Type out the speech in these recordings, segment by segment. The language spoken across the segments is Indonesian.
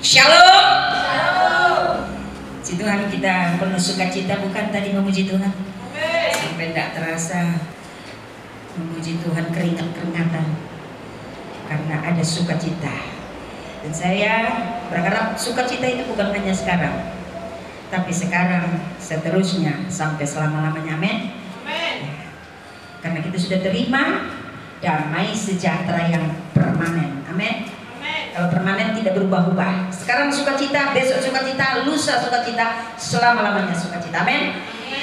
Shalom. Si Tuhan, kita penuh sukacita bukan tadi memuji Tuhan? Sampai tidak terasa memuji Tuhan keringat-keringatan karena ada sukacita. Dan saya berharap sukacita itu bukan hanya sekarang, tapi sekarang, seterusnya, sampai selama-lamanya. Amin. Karena kita sudah terima damai sejahtera yang permanen. Amin. Kalau permanen tidak berubah-ubah. Sekarang sukacita, besok sukacita, lusa sukacita, selama-lamanya sukacita. Amin.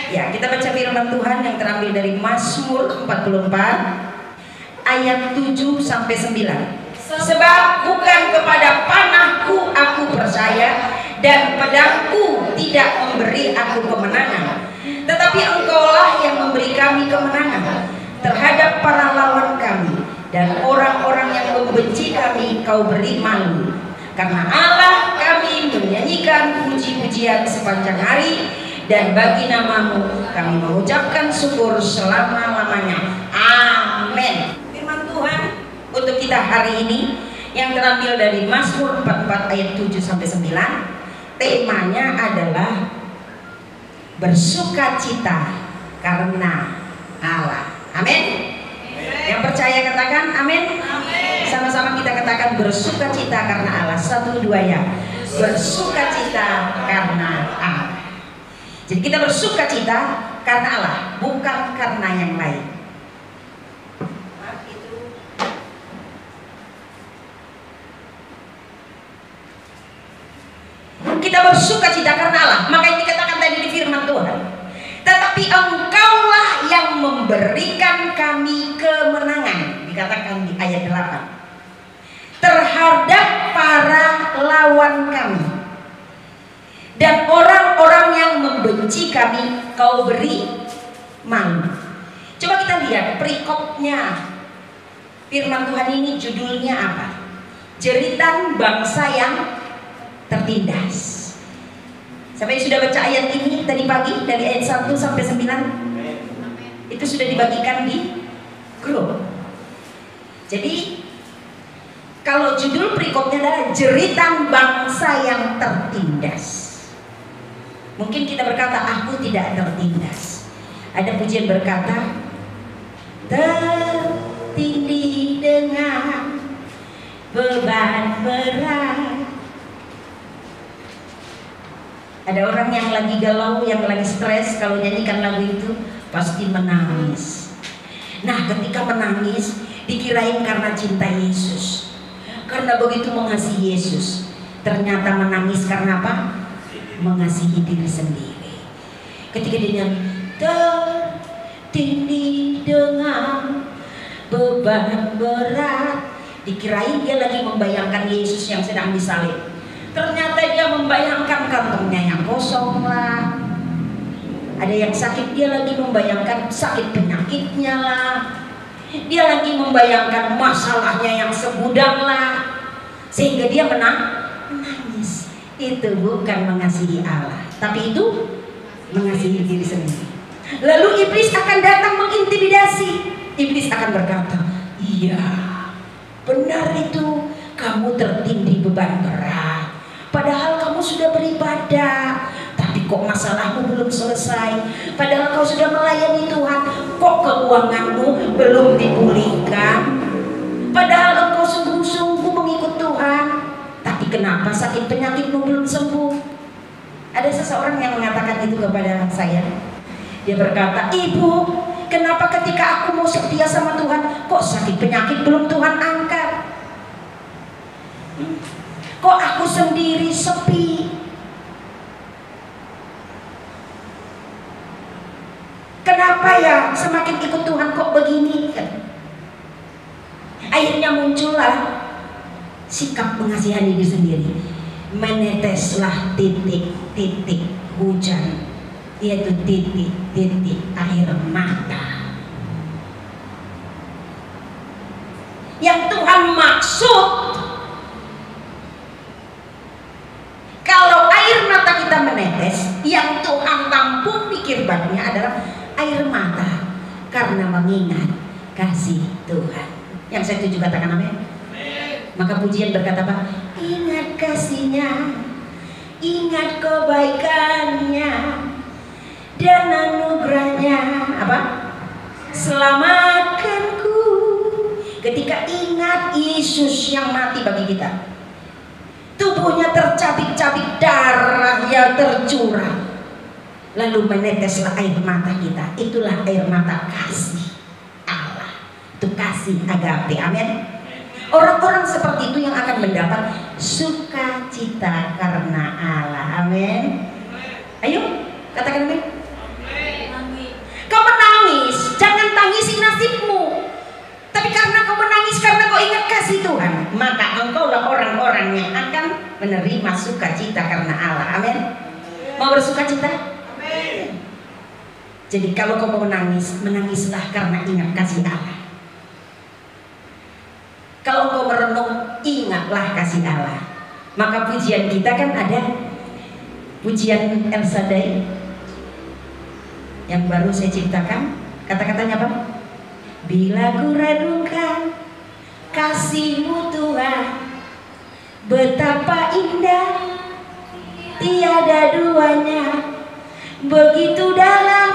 Ya, kita baca firman Tuhan yang terambil dari Mazmur 44 ayat 7 sampai 9. Sebab bukan kepada panahku aku percaya, dan pedangku tidak memberi aku kemenangan, tetapi Engkaulah yang memberi kami kemenangan terhadap para lawan kami, dan orang-orang yang membenci kami Kau beri malu. Karena Allah kami menyanyikan puji-pujian sepanjang hari, dan bagi nama-Mu kami mengucapkan syukur selama-lamanya. Amin. Firman Tuhan untuk kita hari ini yang terambil dari Mazmur 44 ayat 7 sampai 9. Temanya adalah bersukacita karena Allah. Amin. Yang percaya katakan amin. Sama-sama kita katakan bersukacita karena Allah. 1, 2 ya. Bersukacita karena Allah. Jadi kita bersukacita karena Allah, bukan karena yang lain. Kita bersukacita karena Allah. Maka yang dikatakan tadi di firman Tuhan, tetapi Engkaulah yang memberikan kami kemenangan, dikatakan di ayat 8, terhadap para lawan kami, dan orang-orang yang membenci kami Kau beri malu. Coba kita lihat perikopnya firman Tuhan ini, judulnya apa? Jeritan bangsa yang tertindas. Sampai sudah baca ayat ini tadi pagi dari ayat 1 sampai 9. Itu sudah dibagikan di grup. Jadi kalau judul perikopnya adalah jeritan bangsa yang tertindas. Mungkin kita berkata aku tidak tertindas. Ada pujian berkata tertindih dengan beban berat. Ada orang yang lagi galau, yang lagi stres, kalau nyanyikan lagu itu pasti menangis. Nah, ketika menangis dikirain karena cinta Yesus, karena begitu mengasihi Yesus. Ternyata menangis karena apa? Mengasihi diri sendiri. Ketika dia nyanyi tertindih dengan beban berat, dikirain dia lagi membayangkan Yesus yang sedang disalib. Ternyata dia membayangkan kantongnya yang kosong lah. Ada yang sakit, dia lagi membayangkan sakit penyakitnya lah. Dia lagi membayangkan masalahnya yang segudang lah. Sehingga dia menangis. Itu bukan mengasihi Allah, tapi itu mengasihi diri sendiri. Lalu iblis akan datang mengintimidasi. Iblis akan berkata, iya benar itu, kamu tertindih beban berat. Padahal kamu sudah beribadah, tapi kok masalahmu belum selesai. Padahal kau sudah melayani Tuhan, kok keuanganmu belum dipulihkan. Padahal engkau sungguh-sungguh mengikut Tuhan, tapi kenapa sakit penyakitmu belum sembuh? Ada seseorang yang mengatakan itu kepada saya. Dia berkata, Ibu, kenapa ketika aku mau setia sama Tuhan, kok sakit penyakit belum Tuhan angkat? Kok aku sendiri sepi? Kenapa ya semakin ikut Tuhan kok begini? Akhirnya muncullah sikap mengasihani diri sendiri. Meneteslah titik-titik hujan, yaitu titik-titik air mata yang Tuhan maksud. Kalau air mata kita menetes, yang Tuhan tampung pikir baknya adalah air mata karena mengingat kasih Tuhan. Yang saya tuju katakan amin. Maka pujian berkata apa? ingat kasih-Nya, ingat kebaikan-Nya dan anugerah-Nya. Apa? Selamatkanku. Ketika ingat Yesus yang mati bagi kita, tubuhnya tercabik-cabik, darahnya tercurah, lalu meneteslah air mata kita. Itulah air mata kasih Allah. Itu kasih agape. Amin. Orang-orang seperti itu yang akan mendapat sukacita karena Allah. Amin. Ayo katakan amin. Kau menangis, jangan tangisi nasibmu, tapi karena kau menangis karena kau ingat kasih Tuhan, maka engkaulah orang-orang yang akan menerima sukacita karena Allah. Amin. Mau bersukacita? Amin. Jadi kalau kau mau menangis, menangislah karena ingat kasih Allah. Kalau kau merenung, ingatlah kasih Allah. Maka pujian kita kan ada pujian El Shaddai yang baru saya ciptakan. Kata-katanya apa? Bila ku renungkan kasih-Mu Tuhan, betapa indah, tiada duanya. Begitu dalam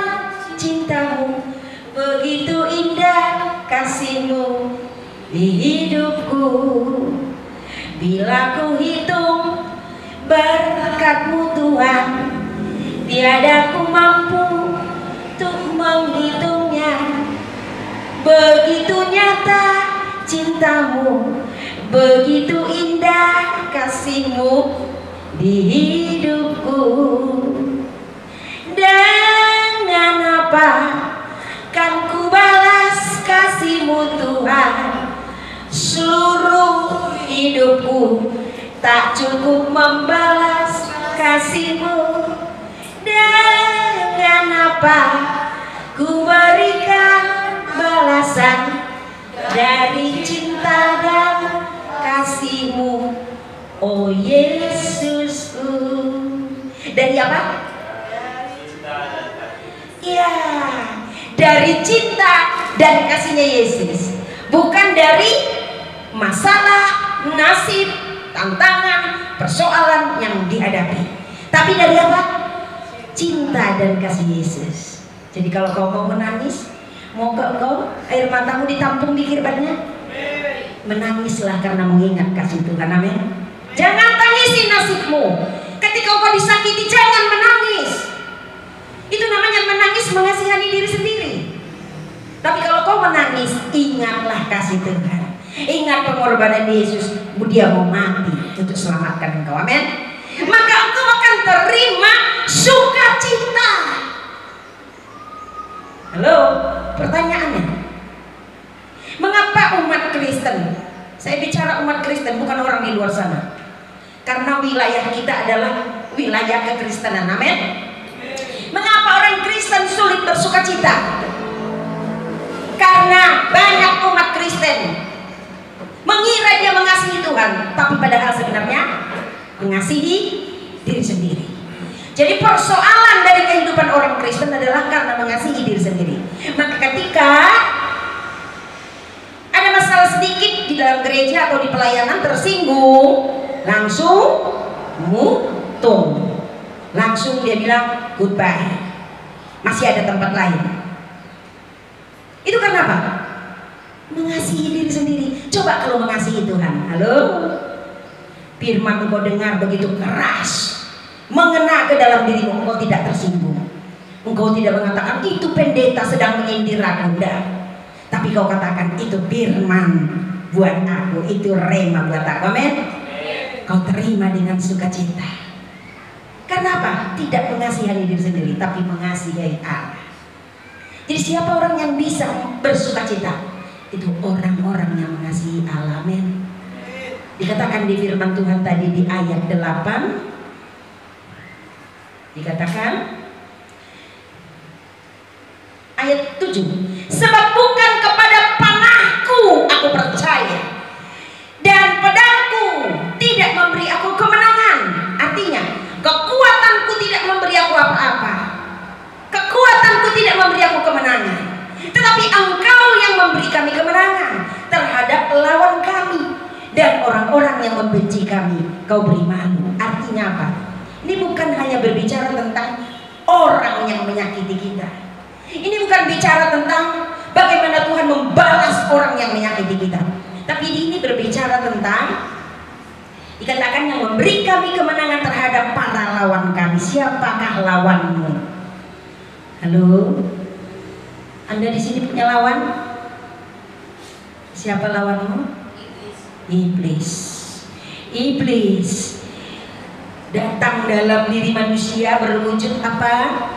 cinta-Mu, begitu indah kasih-Mu di hidupku. Bila ku hitung berkat-Mu Tuhan, tiada ku mampu untuk menghitungnya. Begitu nyata cinta-Mu, begitu indah kasih-Mu di hidupku. Dengan apa kan ku balas kasih-Mu Tuhan? Seluruh hidupku tak cukup membalas kasih-Mu. Dengan apa ku berikan balasan dari cinta dan kasih-Mu, oh Yesusku. Dari apa? Ya, dari cinta dan kasihnya Yesus. Bukan dari masalah, nasib, tantangan, persoalan yang dihadapi, tapi dari apa? Cinta dan kasih Yesus. Jadi kalau kau mau menangis, mau kau air matamu ditampung di kirbatnya, menangislah karena mengingat kasih Tuhan. Amin. Jangan tangisi nasibmu. Ketika kau disakiti, jangan menangis. Itu namanya menangis mengasihani diri sendiri. Tapi kalau kau menangis, ingatlah kasih Tuhan. Ingat pengorbanan Yesus, Dia mau mati untuk selamatkan engkau. Amin. Maka engkau akan terima sukacita. Halo, pertanyaannya, mengapa umat Kristen? Saya bicara umat Kristen, bukan orang di luar sana. Karena wilayah kita adalah wilayah kekristenan. Amin. Mengapa orang Kristen sulit bersukacita? Karena banyak umat Kristen mengira dia mengasihi Tuhan, tapi padahal sebenarnya mengasihi diri sendiri. Jadi persoalan dari kehidupan orang Kristen adalah karena mengasihi diri sendiri. Maka ketika ada masalah sedikit di dalam gereja atau di pelayanan, tersinggung, langsung mutung, langsung dia bilang goodbye, masih ada tempat lain. Itu karena apa? Mengasihi diri sendiri. Coba kalau mengasihi Tuhan, halo, firman engkau dengar begitu keras, mengena ke dalam dirimu, engkau tidak tersinggung. Engkau tidak mengatakan itu pendeta sedang menyindir aku, enggak. Tapi kau katakan itu firman buat aku, itu rema buat aku. Amin. Kau terima dengan sukacita. Karena apa? Tidak mengasihani diri sendiri, tapi mengasihi Allah. Jadi siapa orang yang bisa bersukacita? Itu orang-orang yang mengasihi Allah. Amin. Dikatakan di firman Tuhan tadi di ayat 8, dikatakan ayat 7, sebab bukan kepada panahku aku percaya, dan pedangku tidak memberi aku kemenangan. Artinya kekuatanku tidak memberi aku apa-apa, kekuatanku tidak memberi aku kemenangan, tetapi Engkau yang memberi kami kemenangan terhadap lawan kami dan orang-orang yang membenci kami, kau beri malu. Artinya apa? Ini bukan hanya berbicara tentang orang yang menyakiti kita. Ini bukan bicara tentang bagaimana Tuhan membalas orang yang menyakiti kita. Tapi ini berbicara tentang, dikatakan yang memberi kami kemenangan terhadap para lawan kami. Siapakah lawanmu? Halo? Anda di sini punya lawan? Siapa lawanmu? Iblis. Iblis datang dalam diri manusia berwujud apa?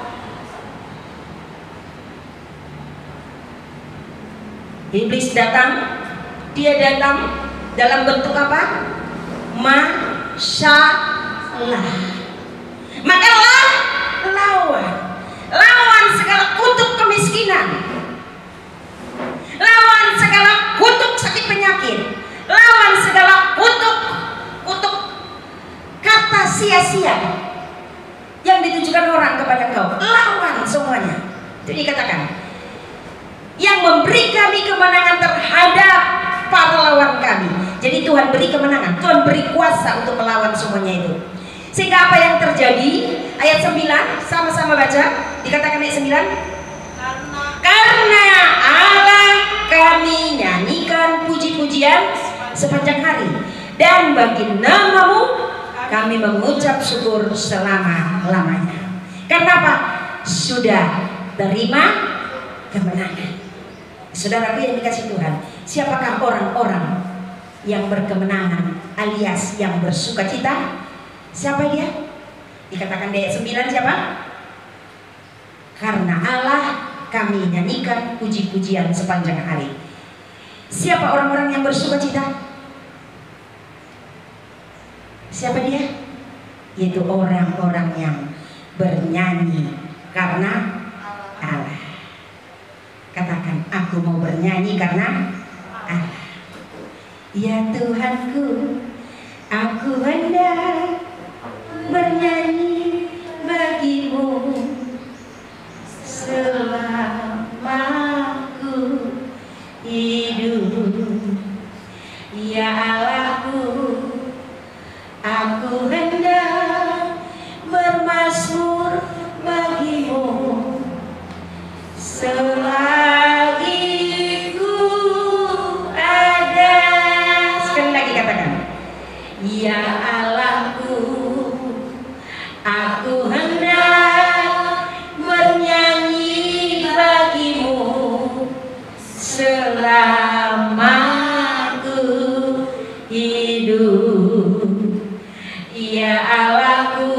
Iblis datang, dia datang dalam bentuk apa? Masalah. Maka lawan segala kutuk kemiskinan, lawan segala kutuk sakit penyakit, lawan segala kutuk kata sia-sia yang ditujukan orang kepada kau. Lawan semuanya. Jadi dikatakan yang memberi kami kemenangan terhadap para lawan kami. Jadi Tuhan beri kemenangan, Tuhan beri kuasa untuk melawan semuanya itu. Sehingga apa yang terjadi? Ayat 9, sama-sama baca. Dikatakan ayat 9, karena Allah kami nyanyikan puji-pujian sepanjang hari, dan bagi namamu kami mengucap syukur selama-lamanya. Karena apa? Sudah terima kemenangan. Saudaraku yang dikasih Tuhan, siapakah orang-orang yang berkemenangan alias yang bersukacita? Siapa dia? Dikatakan di ayat 9 siapa? Karena Allah kami nyanyikan puji-pujian sepanjang hari. Siapa orang-orang yang bersukacita? Siapa dia? Yaitu orang-orang yang bernyanyi karena Allah. Katakan, aku mau bernyanyi karena Allah. Ya Tuhanku, aku hendak bernyanyi bagimu selama ku hidup. Ya Allahku, aku hendak bermazmur bagimu selagi ku ada. Sekali lagi katakan, ya Allahku, aku hendak bernyanyi bagimu selama ku hidup. Ya Allahku,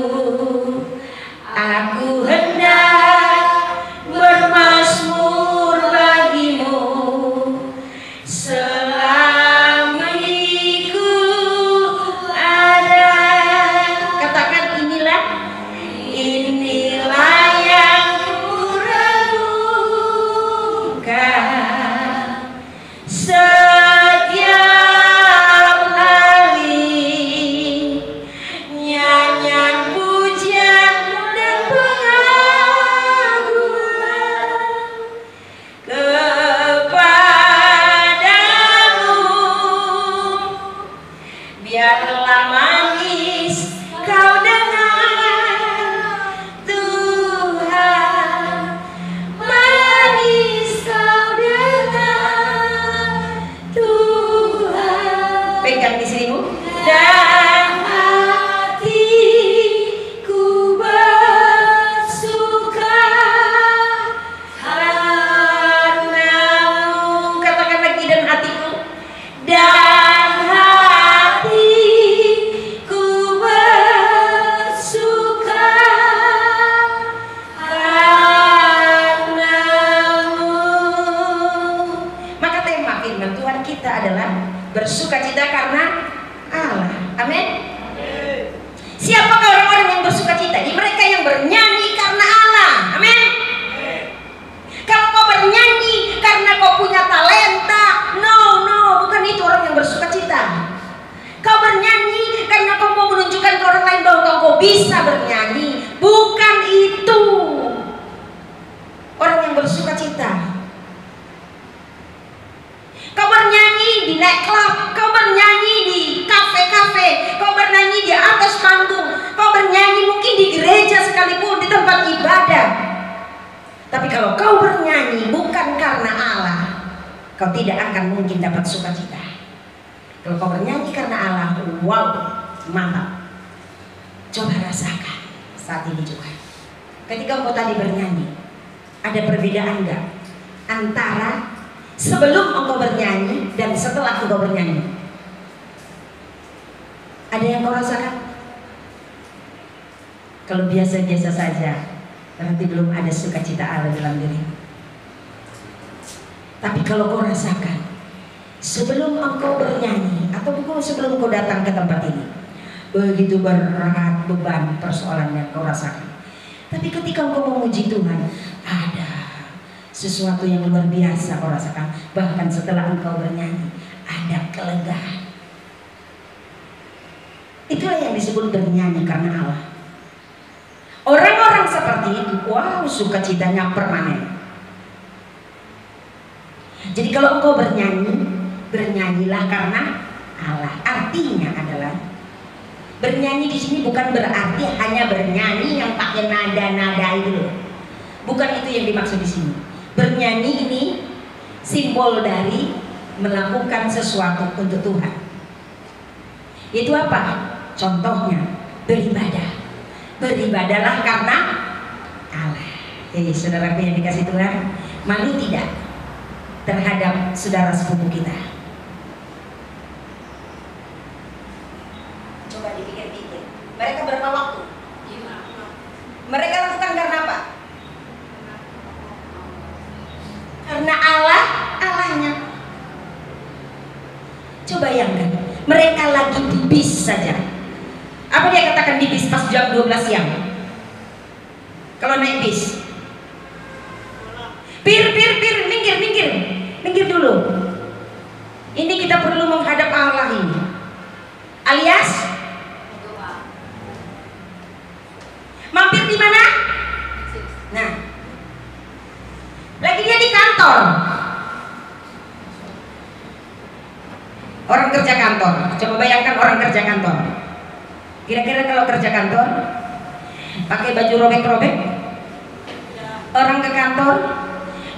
aku hendak bermazmur bagimu selama ku ada. Katakan, inilah yang kuragukan setiap hari, nyanyian pujian dan pengagungan kepadamu. Biarlah manis kau dengar Tuhan, manis kau dengar Tuhan. Pegang di sinimu. Dan hatiku bersuka karenamu. Katakan lagi, dan hatiku. Dan hatiku bersuka karenamu. Maka tema firman Tuhan kita adalah bersukacita karena Allah. Amin. Siapakah orang-orang yang bersukacita? Di mereka yang bernyanyi karena Allah. Amin. Kalau kau bernyanyi karena kau punya talenta, no, bukan itu orang yang bersukacita. Kau bernyanyi karena kau mau menunjukkan ke orang lain bahwa kau bisa bernyanyi, bukan itu orang yang bersukacita. Kau bernyanyi di nightclub, kau bernyanyi di kafe-kafe, tempat ibadah. Tapi kalau kau bernyanyi bukan karena Allah, kau tidak akan mungkin dapat sukacita. Kalau kau bernyanyi karena Allah, wow, mantap. Coba rasakan saat ini juga. Ketika engkau tadi bernyanyi, ada perbedaan enggak antara sebelum engkau bernyanyi dan setelah engkau bernyanyi? Ada yang kau rasakan? Kalau biasa-biasa saja, berarti belum ada sukacita Allah dalam diri. Tapi kalau kau rasakan sebelum engkau bernyanyi atau sebelum kau datang ke tempat ini, begitu berat beban persoalan yang kau rasakan. Tapi ketika engkau memuji Tuhan, ada sesuatu yang luar biasa kau rasakan. Bahkan setelah engkau bernyanyi, ada kelegaan. Itulah yang disebut bernyanyi karena Allah. Orang-orang seperti itu, wow, sukacitanya permanen. Jadi kalau engkau bernyanyi, bernyanyilah karena Allah. Artinya adalah bernyanyi di sini bukan berarti hanya bernyanyi yang pakai nada-nada itu loh. Bukan itu yang dimaksud di sini. Bernyanyi ini simbol dari melakukan sesuatu untuk Tuhan. Itu apa? Contohnya beribadah. Beribadahlah karena Allah. Jadi saudaraku yang dikasih Tuhan, malu tidak terhadap saudara sepupu kita? Coba dipikir-pikir. Mereka berapa waktu? Mereka lakukan karena apa? Karena Allah, Allahnya. Coba bayangkan, mereka lagi di bis saja. Apa dia katakan di bis pas jam 12 siang? Kalau naik bis, pir, minggir dulu. Ini kita perlu menghadap Allah ini. Alias mampir di mana? Nah, lagi dia di kantor. Orang kerja kantor. Coba bayangkan orang kerja kantor. Kira-kira kalau kerja kantor pakai baju robek-robek? Orang ke kantor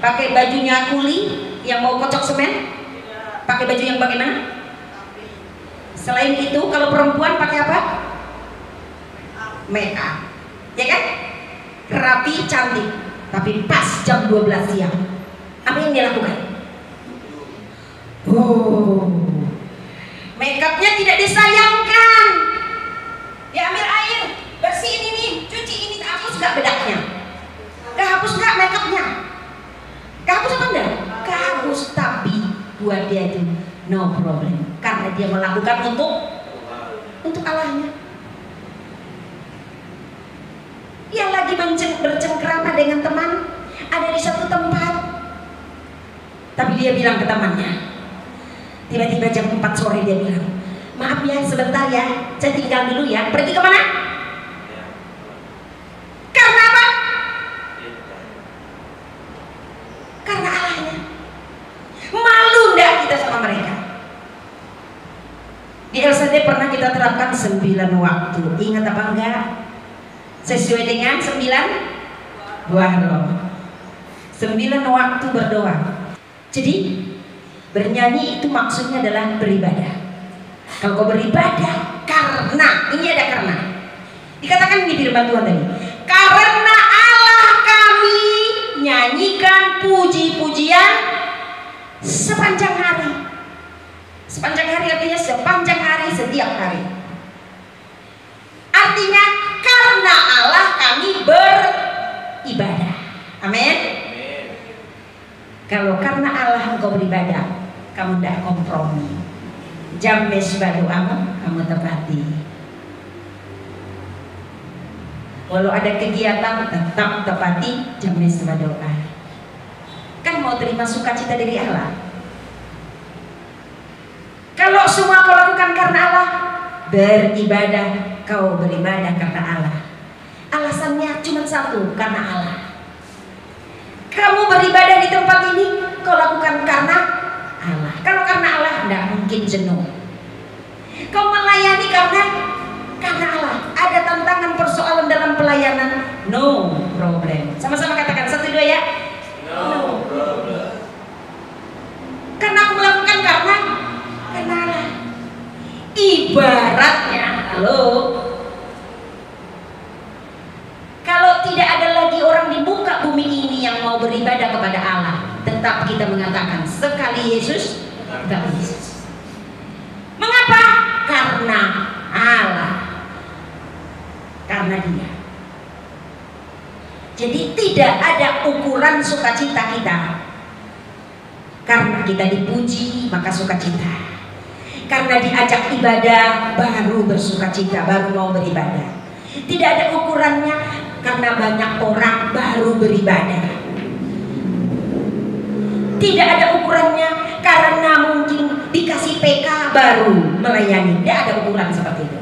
pakai bajunya kuli yang mau kocok semen? Pakai baju yang bagaimana? Selain itu kalau perempuan pakai apa? Make up. Ya kan? Rapi, cantik. Tapi pas jam 12 siang, apa yang dia lakukan? Make upnya tidak disayangkan. Diambil air, bersihin ini, cuci ini, hapus gak bedaknya? Kehapus gak make upnya? Kehapus apa enggak? Kehapus, tapi buat dia itu no problem. Karena dia melakukan untuk Allahnya. Dia lagi bercengkrama dengan teman, ada di satu tempat. Tapi dia bilang ke temannya, tiba-tiba jam 4 sore dia bilang, maaf ya sebentar ya, saya tinggal dulu ya. Pergi kemana? Karena apa? Karena Allahnya. Malu enggak kita sama mereka? Di LCD pernah kita terapkan 9 waktu. Ingat apa enggak? Sesuai dengan 9 buah roh. 9 waktu berdoa. Jadi bernyanyi itu maksudnya adalah beribadah. Kalau kau beribadah karena, ini ada karena. Dikatakan di firman Tuhan tadi, karena Allah kami nyanyikan puji-pujian sepanjang hari. Sepanjang hari artinya sepanjang hari, setiap hari. Artinya karena Allah kami beribadah. Amin. Kalau karena Allah engkau beribadah, kamu tidak kompromi. Jam mesbah doamu kamu tepati. Walau ada kegiatan tetap tepati jam mesbah doa. Kan mau terima sukacita dari Allah. Kalau semua kau lakukan karena Allah, beribadah, kau beribadah karena Allah. Alasannya cuma satu, karena Allah. Kamu beribadah di tempat ini, kau lakukan karena Allah. Kalau karena Allah, tidak mungkin jenuh. Kau melayani karena Allah. Ada tantangan persoalan dalam pelayanan? No. problem. Sama-sama katakan 1, 2 ya. No problem. Karena aku melakukan karena Allah. Ibaratnya, halo, kalau tidak ada lagi orang di muka bumi ini yang mau beribadah kepada Allah, tetap kita mengatakan sekali Yesus, tetap Yesus. Mengapa? Karena Allah, karena Dia. Jadi tidak ada ukuran sukacita kita. Karena kita dipuji maka sukacita. Karena diajak ibadah baru bersukacita, baru mau beribadah. Tidak ada ukurannya karena banyak orang baru beribadah. Tidak ada ukurannya karena mungkin dikasih PK baru melayani. Tidak ada ukuran seperti itu.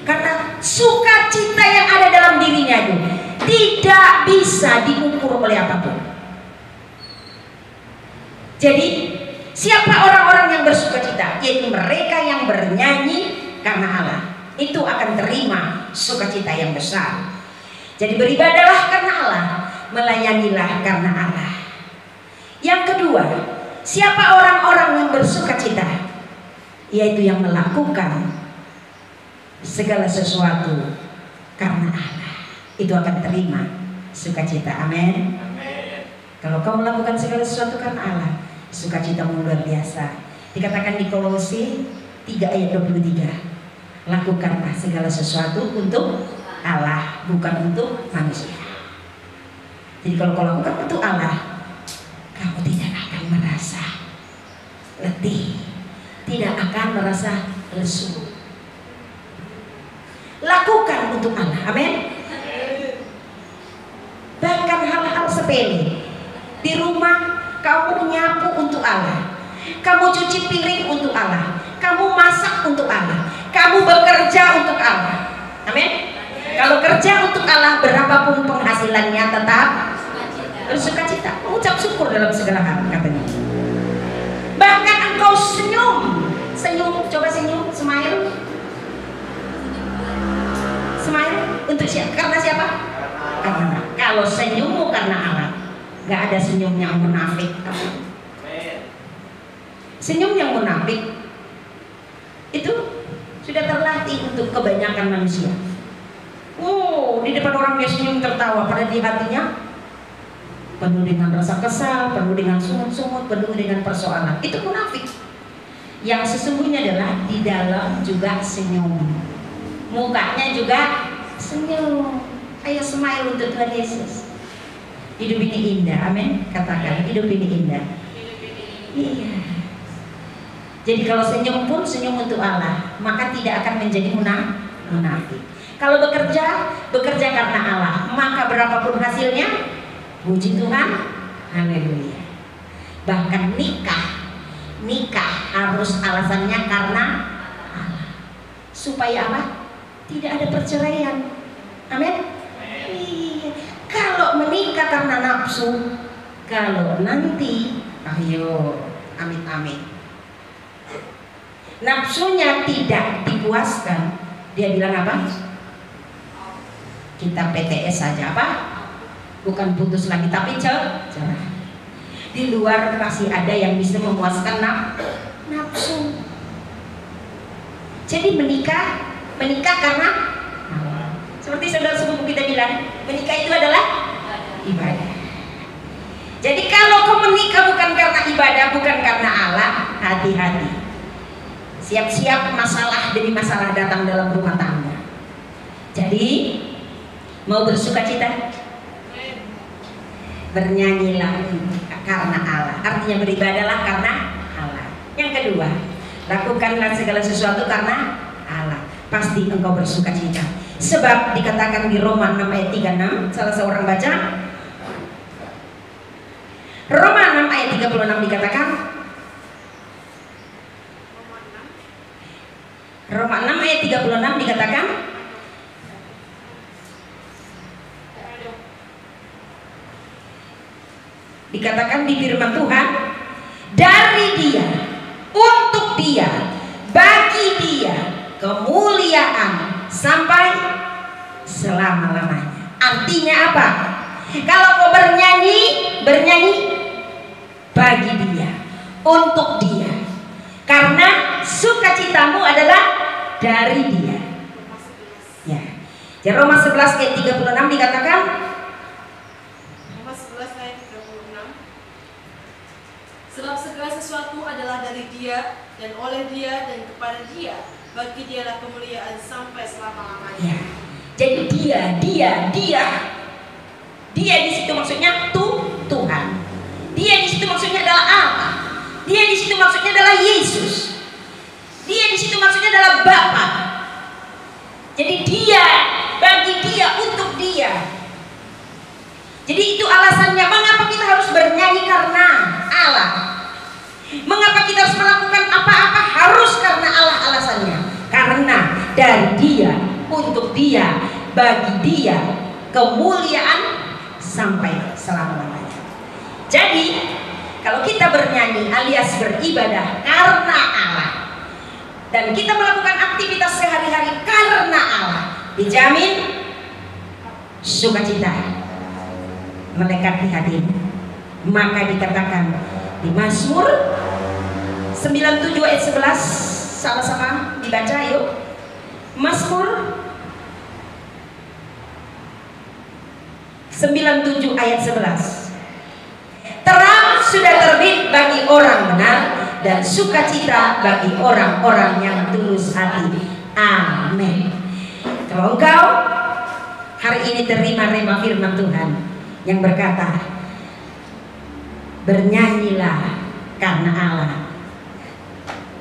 Karena sukacita yang ada dalam dirinya itu tidak bisa diukur oleh apapun. Jadi siapa orang-orang yang bersukacita? Yaitu mereka yang bernyanyi karena Allah. Itu akan terima sukacita yang besar. Jadi beribadahlah karena Allah, melayanilah karena Allah. Yang kedua, siapa orang-orang yang bersukacita? Yaitu yang melakukan segala sesuatu karena Allah. Itu akan terima sukacita. Amin. Kalau kau melakukan segala sesuatu karena Allah, sukacitamu luar biasa. Dikatakan di Kolose 3 ayat 23, lakukanlah segala sesuatu untuk Allah, bukan untuk manusia. Jadi kalau kau lakukan untuk Allah, kamu tidak akan merasa letih, tidak akan merasa lesu. Lakukan untuk Allah. Amin. Bahkan hal-hal sepele di rumah, kamu nyapu untuk Allah, kamu cuci piring untuk Allah, kamu masak untuk Allah, kamu bekerja untuk Allah. Amin. Kalau kerja untuk Allah, berapapun penghasilannya tetap bersukacita, mengucap syukur dalam segala hal, katanya. Bahkan engkau senyum, coba senyum, smile untuk siapa? Karena siapa? Karena kalau senyummu karena Allah, gak ada senyum yang munafik. Senyum yang munafik itu sudah terlatih untuk kebanyakan manusia. Di depan orang dia senyum tertawa, pada di hatinya penuh dengan rasa kesal, penuh dengan sungut-sungut, penuh dengan persoalan. Itu munafik. Yang sesungguhnya adalah di dalam juga senyum, mukanya juga senyum. Ayo smile untuk Tuhan Yesus. Hidup ini indah, amin. Katakan, hidup ini indah. Iya. Jadi kalau senyum pun senyum untuk Allah, maka tidak akan menjadi munafik. Kalau bekerja karena Allah, maka berapapun hasilnya, puji Tuhan, haleluya. Bahkan nikah harus alasannya karena Allah. Supaya apa? Tidak ada perceraian. Amin. Iya. Kalau menikah karena nafsu, kalau nanti, ayo, amit-amit, nafsunya tidak dipuaskan, dia bilang apa? Kita PTS saja, apa? Bukan putus lagi, tapi cerai. Di luar masih ada yang bisa memuaskan nafsu. Jadi menikah karena seperti saudara sepupu kita bilang, menikah itu adalah ibadah. Jadi kalau kau menikah bukan karena ibadah, bukan karena Allah, hati-hati. Siap-siap masalah demi masalah datang dalam rumah tangga. Jadi mau bersukacita, bernyanyilah karena Allah. Artinya beribadahlah karena Allah. Yang kedua, lakukanlah segala sesuatu karena Allah. Pasti engkau bersukacita. Sebab dikatakan di Roma 6 ayat 36, salah seorang baca. Roma 6 ayat 36 dikatakan. Roma 6 ayat 36 dikatakan. Dikatakan di firman Tuhan, dari Dia, untuk Dia, bagi Dia kemuliaan sampai selama-lamanya. Artinya apa? Kalau kau bernyanyi bagi Dia, untuk Dia, karena sukacitamu adalah dari Dia. Ya. Di Roma 11 ayat 36 dikatakan, Roma 11 ayat 36, sebab segala sesuatu adalah dari Dia dan oleh Dia dan kepada Dia, bagi Dialah kemuliaan sampai selama-lamanya. ya. Jadi Dia di situ maksudnya Tuhan. Dia di situ maksudnya adalah Allah. Dia di situ maksudnya adalah Yesus. Dia di situ maksudnya adalah Bapa. Jadi Dia, bagi Dia, untuk Dia. Jadi itu alasannya mengapa kita harus bernyanyi, karena Allah. Mengapa kita harus melakukan apa-apa harus karena Allah alasannya. Karena dari Dia, untuk Dia, bagi Dia kemuliaan sampai selama-lamanya. Jadi kalau kita bernyanyi alias beribadah karena Allah, dan kita melakukan aktivitas sehari-hari karena Allah, dijamin sukacita melekat di hati. Maka dikatakan di Mazmur 97 ayat 11, sama-sama dibaca yuk. Mazmur 97 ayat 11. Terang sudah terbit bagi orang benar, dan sukacita bagi orang-orang yang tulus hati. Amin. Kalau engkau hari ini terima rema firman Tuhan yang berkata, bernyanyilah karena Allah,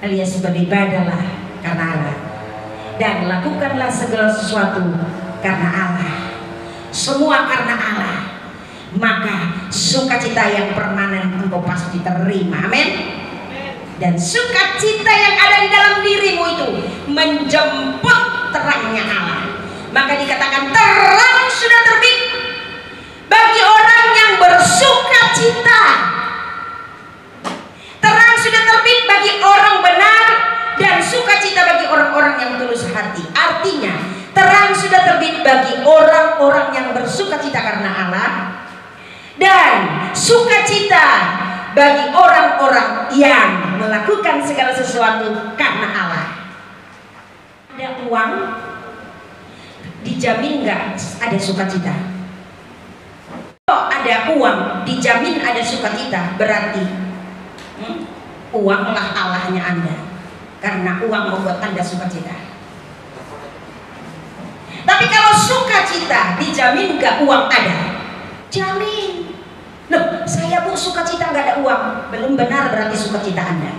alias beribadahlah karena Allah, dan lakukanlah segala sesuatu karena Allah, semua karena Allah, maka sukacita yang permanen engkau pasti terima. Amin. Dan sukacita yang ada di dalam dirimu itu menjemput terangnya Allah. Maka dikatakan terang sudah terbit bagi orang yang bersukacita. Terang sudah terbit bagi orang benar, dan sukacita bagi orang-orang yang tulus hati. Artinya terang sudah terbit bagi orang-orang yang bersukacita karena Allah, dan sukacita bagi orang-orang yang melakukan segala sesuatu karena Allah. Ada uang, dijamin nggak ada sukacita? Kalau ada uang, dijamin ada sukacita, berarti uanglah Allahnya Anda, karena uang membuat Anda sukacita. Tapi kalau sukacita, dijamin nggak uang ada? Jamin. Loh, saya Bu sukacita nggak ada uang, belum benar berarti sukacita Anda.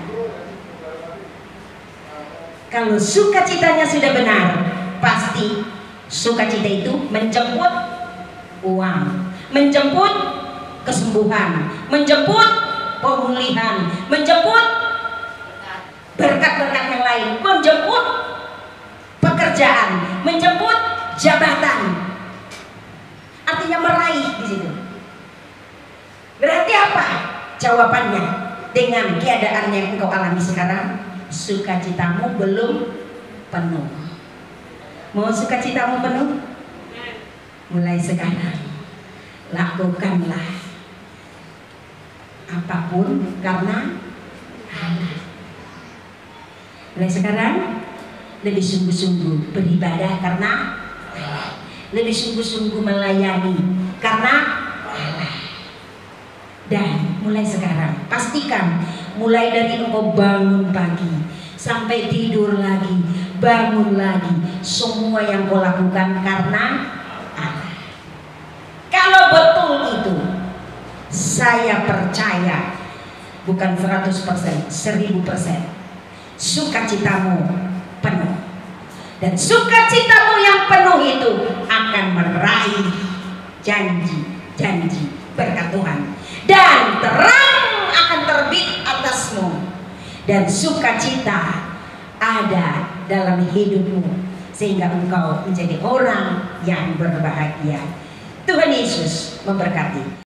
Kalau sukacitanya sudah benar, pasti sukacita itu menjemput uang, menjemput kesembuhan, menjemput pemulihan, menjemput berkat-berkat yang lain, menjemput pekerjaan, menjemput jabatan. Artinya meraih di situ. Berarti apa? Jawabannya dengan keadaan yang engkau alami sekarang, sukacitamu belum penuh. Mau sukacitamu penuh? Mulai sekarang lakukanlah apapun karena Allah. Mulai sekarang lebih sungguh-sungguh beribadah karena Allah, lebih sungguh-sungguh melayani karena Allah. Dan mulai sekarang pastikan, mulai dari engkau bangun pagi sampai tidur lagi, bangun lagi, semua yang kau lakukan karena Allah. Kalau betul itu, saya percaya bukan 100%, 1000%, sukacitamu penuh. Dan sukacitamu yang penuh itu akan meraih janji-janji berkat Tuhan. Dan terang akan terbit atasmu, dan sukacita ada dalam hidupmu, sehingga engkau menjadi orang yang berbahagia. Tuhan Yesus memberkati.